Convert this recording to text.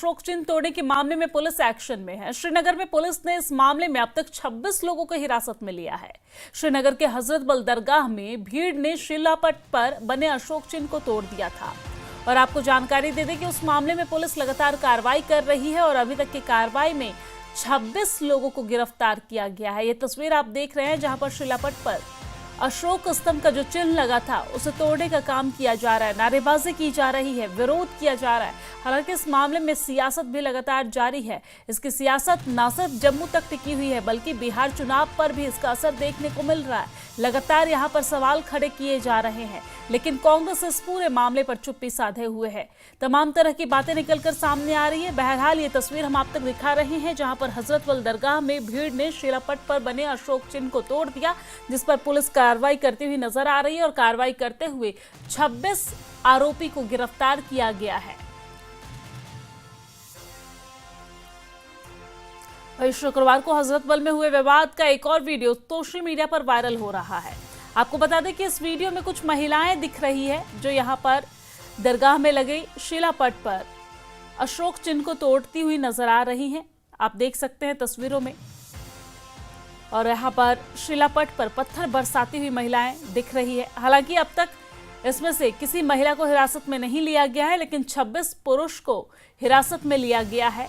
अशोक चिन्ह तोड़ने के मामले में पुलिस एक्शन में है। श्रीनगर में पुलिस ने इस मामले में अब तक 26 लोगों को हिरासत में लिया है। श्रीनगर के हजरतबल दरगाह में भीड़ ने शिलापट पर बने अशोक चिन्ह को तोड़ दिया था। और आपको जानकारी दे दें कि उस मामले में पुलिस लगातार कार्रवाई कर रही है और अभी तक की कार्रवाई में 26 लोगों को गिरफ्तार किया गया है। ये तस्वीर आप देख रहे हैं जहां पर शिलापट पर अशोक स्तंभ का जो चिन्ह लगा था उसे तोड़ने का काम किया जा रहा है, नारेबाजी की जा रही है, विरोध किया जा रहा है। हालांकि इस मामले में सियासत भी लगातार जारी है। इसकी सियासत न सिर्फ जम्मू तक टिकी हुई है बल्कि बिहार चुनाव पर भी इसका असर देखने को मिल रहा है। लगातार यहाँ पर सवाल खड़े किए जा रहे हैं, लेकिन कांग्रेस इस पूरे मामले पर चुप्पी साधे हुए है। तमाम तरह की बातें निकलकर सामने आ रही है। बहरहाल ये तस्वीर हम आप तक दिखा रहे हैं जहां पर हजरतबल दरगाह में भीड़ ने शिलापट पर बने अशोक चिन्ह को तोड़ दिया, जिस पर पुलिस कार्रवाई करती हुई नजर आ रही है और कार्रवाई करते हुए 26 आरोपी को गिरफ्तार किया गया है। शुक्रवार को हजरतबल में हुए विवाद का एक और वीडियो सोशल मीडिया पर वायरल हो रहा है। आपको बता दें कि इस वीडियो में कुछ महिलाएं दिख रही है जो यहां पर दरगाह में लगे शिलापट पर अशोक चिन्ह को तोड़ती हुई नजर आ रही हैं। आप देख सकते हैं तस्वीरों में। और यहां पर शिलापट पर पत्थर बरसाती हुई महिलाएं दिख रही है। हालांकि अब तक इसमें से किसी महिला को हिरासत में नहीं लिया गया है, लेकिन 26 पुरुष को हिरासत में लिया गया है।